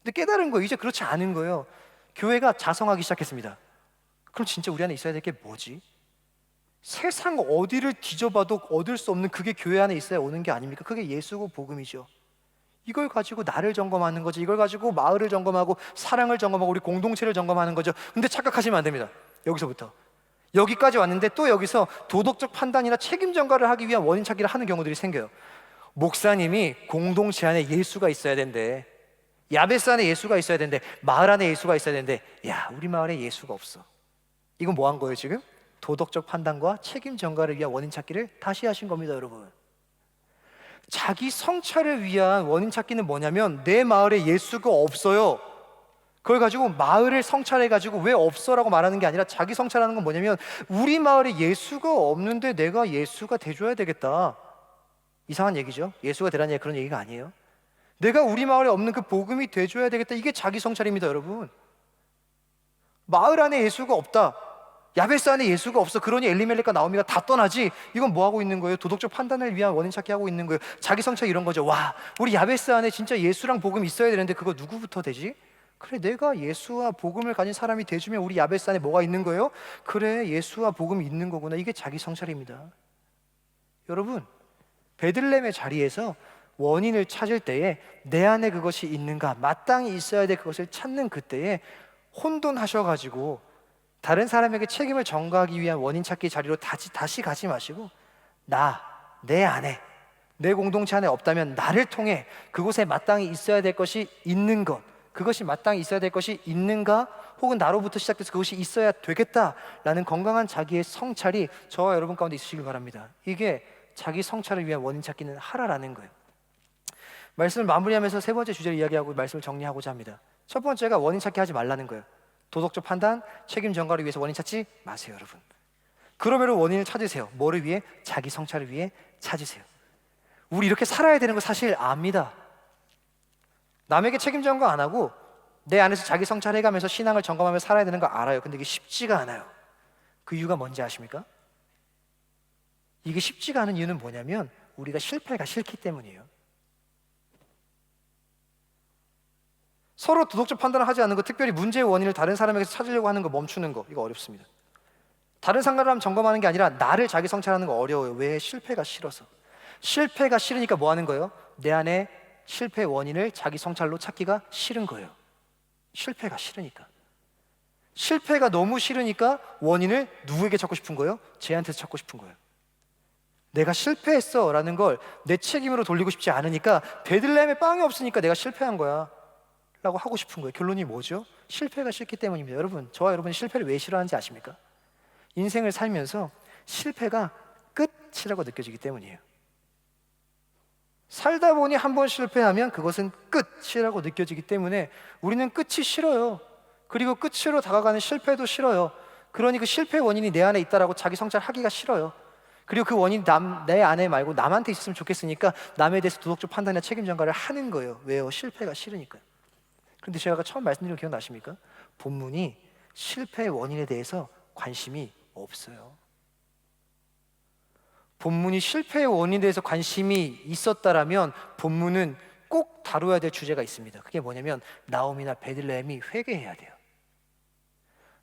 근데 깨달은 거예요. 이제 그렇지 않은 거예요. 교회가 자성하기 시작했습니다. 그럼 진짜 우리 안에 있어야 될 게 뭐지? 세상 어디를 뒤져봐도 얻을 수 없는 그게 교회 안에 있어야 오는 게 아닙니까? 그게 예수고 복음이죠. 이걸 가지고 나를 점검하는 거죠. 이걸 가지고 마을을 점검하고 사랑을 점검하고 우리 공동체를 점검하는 거죠. 근데 착각하시면 안 됩니다. 여기서부터 여기까지 왔는데 또 여기서 도덕적 판단이나 책임 전가를 하기 위한 원인 찾기를 하는 경우들이 생겨요. 목사님이 공동체 안에 예수가 있어야 된대, 야베스 안에 예수가 있어야 된대, 마을 안에 예수가 있어야 된대. 야, 우리 마을에 예수가 없어. 이건 뭐 한 거예요 지금? 도덕적 판단과 책임 전가를 위한 원인 찾기를 다시 하신 겁니다, 여러분. 자기 성찰을 위한 원인 찾기는 뭐냐면, 내 마을에 예수가 없어요. 그걸 가지고 마을을 성찰해가지고 왜 없어라고 말하는 게 아니라, 자기 성찰하는 건 뭐냐면, 우리 마을에 예수가 없는데 내가 예수가 돼줘야 되겠다. 이상한 얘기죠. 예수가 되라는 얘기, 그런 얘기가 아니에요. 내가 우리 마을에 없는 그 복음이 돼줘야 되겠다. 이게 자기 성찰입니다, 여러분. 마을 안에 예수가 없다, 야베스 안에 예수가 없어, 그러니 엘리멜렉과 나오미가 다 떠나지. 이건 뭐 하고 있는 거예요? 도덕적 판단을 위한 원인 찾기 하고 있는 거예요. 자기 성찰 이런 거죠. 와, 우리 야베스 안에 진짜 예수랑 복음 있어야 되는데 그거 누구부터 되지? 그래, 내가 예수와 복음을 가진 사람이 돼주면 우리 야베스 안에 뭐가 있는 거예요? 그래, 예수와 복음이 있는 거구나. 이게 자기 성찰입니다. 여러분, 베들레헴의 자리에서 원인을 찾을 때에 내 안에 그것이 있는가, 마땅히 있어야 될 그것을 찾는 그때에 혼돈하셔가지고 다른 사람에게 책임을 전가하기 위한 원인 찾기 자리로 다시 가지 마시고, 내 안에, 내 공동체 안에 없다면 나를 통해 그곳에 마땅히 있어야 될 것이 있는 것, 그것이 마땅히 있어야 될 것이 있는가, 혹은 나로부터 시작돼서 그것이 있어야 되겠다라는 건강한 자기의 성찰이 저와 여러분 가운데 있으시길 바랍니다. 이게 자기 성찰을 위한 원인 찾기는 하라라는 거예요. 말씀을 마무리하면서 세 번째 주제를 이야기하고 말씀을 정리하고자 합니다. 첫 번째가 원인 찾기 하지 말라는 거예요. 도덕적 판단, 책임 전가를 위해서 원인 찾지 마세요, 여러분. 그러므로 원인을 찾으세요. 뭐를 위해? 자기 성찰을 위해 찾으세요. 우리 이렇게 살아야 되는 거 사실 압니다. 남에게 책임 전가 안 하고 내 안에서 자기 성찰해가면서 신앙을 점검하며 살아야 되는 거 알아요. 근데 이게 쉽지가 않아요. 그 이유가 뭔지 아십니까? 이게 쉽지가 않은 이유는 뭐냐면, 우리가 실패가 싫기 때문이에요. 서로 도덕적 판단을 하지 않는 거, 특별히 문제의 원인을 다른 사람에게서 찾으려고 하는 거 멈추는 거, 이거 어렵습니다. 다른 사람 점검하는 게 아니라 나를 자기 성찰하는 거 어려워요. 왜? 실패가 싫어서. 실패가 싫으니까 뭐 하는 거예요? 내 안에 실패의 원인을 자기 성찰로 찾기가 싫은 거예요. 실패가 싫으니까. 실패가 너무 싫으니까 원인을 누구에게 찾고 싶은 거예요? 쟤한테서 찾고 싶은 거예요. 내가 실패했어 라는 걸 내 책임으로 돌리고 싶지 않으니까, 베들레헴에 빵이 없으니까 내가 실패한 거야 라고 하고 싶은 거예요. 결론이 뭐죠? 실패가 싫기 때문입니다. 여러분, 저와 여러분이 실패를 왜 싫어하는지 아십니까? 인생을 살면서 실패가 끝이라고 느껴지기 때문이에요. 살다 보니 한 번 실패하면 그것은 끝이라고 느껴지기 때문에 우리는 끝이 싫어요. 그리고 끝으로 다가가는 실패도 싫어요. 그러니 그 실패의 원인이 내 안에 있다라고 자기 성찰하기가 싫어요. 그리고 그 원인이 내 안에 말고 남한테 있었으면 좋겠으니까 남에 대해서 도덕적 판단이나 책임 전가를 하는 거예요. 왜요? 실패가 싫으니까요. 그런데 제가 아까 처음 말씀드린 거 기억나십니까? 본문이 실패의 원인에 대해서 관심이 없어요. 본문이 실패의 원인에 대해서 관심이 있었다라면 본문은 꼭 다뤄야 될 주제가 있습니다. 그게 뭐냐면, 나오미나 베들레헴이 회개해야 돼요.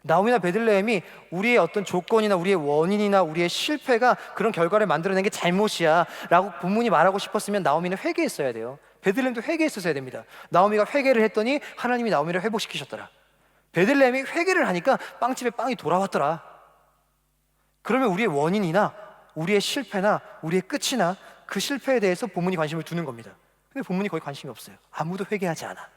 나오미나 베들레헴이 우리의 어떤 조건이나 우리의 원인이나 우리의 실패가 그런 결과를 만들어낸 게 잘못이야 라고 본문이 말하고 싶었으면 나오미는 회개했어야 돼요. 베들레헴도 회개했었어야 됩니다. 나오미가 회개를 했더니 하나님이 나오미를 회복시키셨더라. 베들레헴이 회개를 하니까 빵집에 빵이 돌아왔더라. 그러면 우리의 원인이나 우리의 실패나 우리의 끝이나 그 실패에 대해서 본문이 관심을 두는 겁니다. 근데 본문이 거의 관심이 없어요. 아무도 회개하지 않아.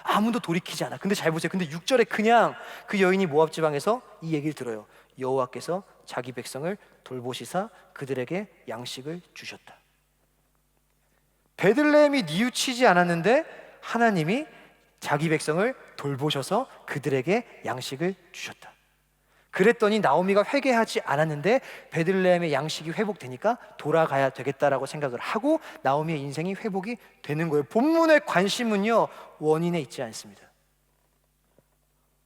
아무도 돌이키지 않아. 근데 잘 보세요. 근데 6절에 그냥 그 여인이 모압 지방에서 이 얘기를 들어요. 여호와께서 자기 백성을 돌보시사 그들에게 양식을 주셨다. 베들레헴이 뉘우치지 않았는데 하나님이 자기 백성을 돌보셔서 그들에게 양식을 주셨다. 그랬더니 나오미가 회개하지 않았는데 베들레헴의 양식이 회복되니까 돌아가야 되겠다라고 생각을 하고 나오미의 인생이 회복이 되는 거예요. 본문의 관심은요, 원인에 있지 않습니다.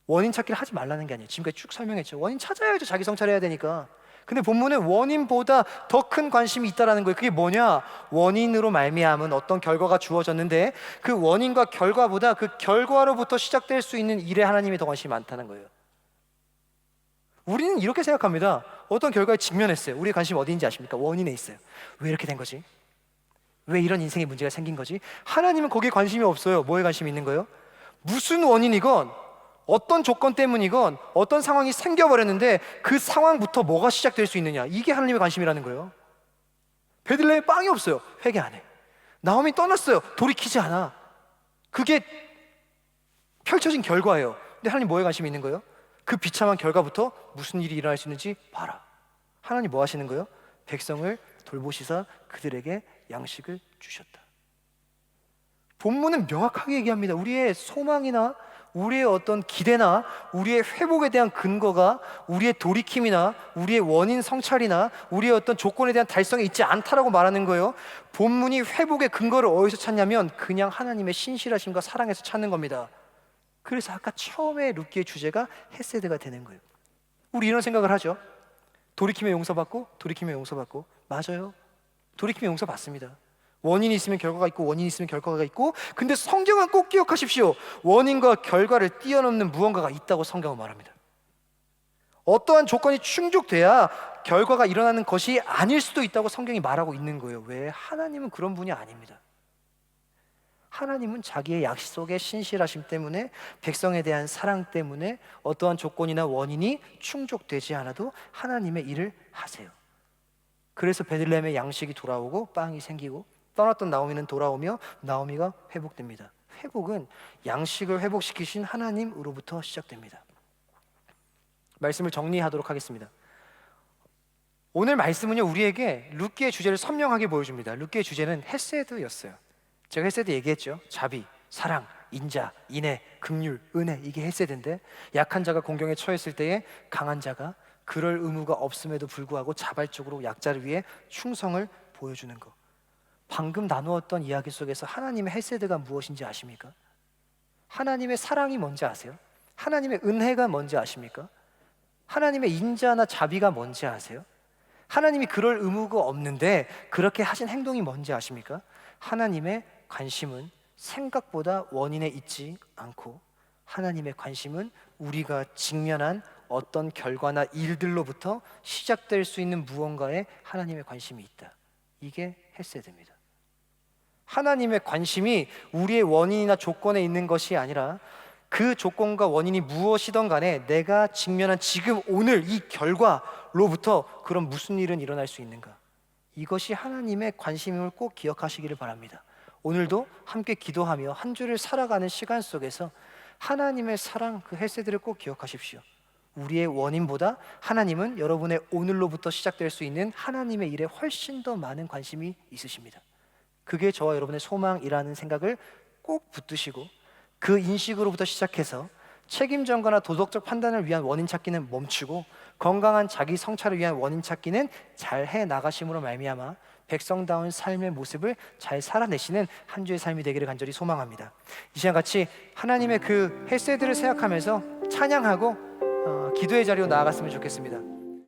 원인 찾기를 하지 말라는 게 아니에요. 지금까지 쭉 설명했죠. 원인 찾아야죠. 자기 성찰해야 되니까. 근데 본문에 원인보다 더 큰 관심이 있다라는 거예요. 그게 뭐냐? 원인으로 말미암은 어떤 결과가 주어졌는데 그 원인과 결과보다 그 결과로부터 시작될 수 있는 일에 하나님이 더 관심이 많다는 거예요. 우리는 이렇게 생각합니다. 어떤 결과에 직면했어요. 우리의 관심이 어디인지 아십니까? 원인에 있어요. 왜 이렇게 된 거지? 왜 이런 인생의 문제가 생긴 거지? 하나님은 거기에 관심이 없어요. 뭐에 관심이 있는 거예요? 무슨 원인이건 어떤 조건 때문이건 어떤 상황이 생겨버렸는데 그 상황부터 뭐가 시작될 수 있느냐, 이게 하나님의 관심이라는 거예요. 베들레헴에 빵이 없어요. 회개 안 해. 나오미 떠났어요. 돌이키지 않아. 그게 펼쳐진 결과예요. 근데 하나님 뭐에 관심이 있는 거예요? 그 비참한 결과부터 무슨 일이 일어날 수 있는지 봐라. 하나님 뭐 하시는 거예요? 백성을 돌보시사 그들에게 양식을 주셨다. 본문은 명확하게 얘기합니다. 우리의 소망이나 우리의 어떤 기대나 우리의 회복에 대한 근거가 우리의 돌이킴이나 우리의 원인 성찰이나 우리의 어떤 조건에 대한 달성에 있지 않다라고 말하는 거예요. 본문이 회복의 근거를 어디서 찾냐면 그냥 하나님의 신실하심과 사랑에서 찾는 겁니다. 그래서 아까 처음에 룻기의 주제가 헤세드가 되는 거예요. 우리 이런 생각을 하죠. 돌이키면 용서받고 돌이키면 용서받고. 맞아요. 돌이키면 용서받습니다. 원인이 있으면 결과가 있고 원인이 있으면 결과가 있고. 근데 성경은 꼭 기억하십시오. 원인과 결과를 뛰어넘는 무언가가 있다고 성경은 말합니다. 어떠한 조건이 충족돼야 결과가 일어나는 것이 아닐 수도 있다고 성경이 말하고 있는 거예요. 왜? 하나님은 그런 분이 아닙니다. 하나님은 자기의 약속의 신실하심 때문에, 백성에 대한 사랑 때문에 어떠한 조건이나 원인이 충족되지 않아도 하나님의 일을 하세요. 그래서 베들레헴의 양식이 돌아오고 빵이 생기고 떠났던 나오미는 돌아오며 나오미가 회복됩니다. 회복은 양식을 회복시키신 하나님으로부터 시작됩니다. 말씀을 정리하도록 하겠습니다. 오늘 말씀은요, 우리에게 룻기의 주제를 선명하게 보여줍니다. 룻기의 주제는 헤세드였어요. 제가 헤세드 얘기했죠. 자비, 사랑, 인자, 인애, 긍휼, 은혜, 이게 헤세드인데 약한 자가 공경에 처했을 때에 강한 자가 그럴 의무가 없음에도 불구하고 자발적으로 약자를 위해 충성을 보여주는 것. 방금 나누었던 이야기 속에서 하나님의 헤세드가 무엇인지 아십니까? 하나님의 사랑이 뭔지 아세요? 하나님의 은혜가 뭔지 아십니까? 하나님의 인자나 자비가 뭔지 아세요? 하나님이 그럴 의무가 없는데 그렇게 하신 행동이 뭔지 아십니까? 하나님의 관심은 생각보다 원인에 있지 않고 하나님의 관심은 우리가 직면한 어떤 결과나 일들로부터 시작될 수 있는 무언가에 하나님의 관심이 있다. 이게 헤세드입니다. 하나님의 관심이 우리의 원인이나 조건에 있는 것이 아니라 그 조건과 원인이 무엇이든 간에 내가 직면한 지금 오늘 이 결과로부터 그런 무슨 일은 일어날 수 있는가, 이것이 하나님의 관심임을 꼭 기억하시기를 바랍니다. 오늘도 함께 기도하며 한 주를 살아가는 시간 속에서 하나님의 사랑, 그 헤세드를 꼭 기억하십시오. 우리의 원인보다 하나님은 여러분의 오늘로부터 시작될 수 있는 하나님의 일에 훨씬 더 많은 관심이 있으십니다. 그게 저와 여러분의 소망이라는 생각을 꼭 붙드시고 그 인식으로부터 시작해서 책임전가나 도덕적 판단을 위한 원인 찾기는 멈추고 건강한 자기 성찰을 위한 원인 찾기는 잘 해나가심으로 말미암아 백성다운 삶의 모습을 잘 살아내시는 한 주의 삶이 되기를 간절히 소망합니다. 이 시간 같이 하나님의 그 헤세드를 생각하면서 찬양하고 기도의 자리로 나아갔으면 좋겠습니다.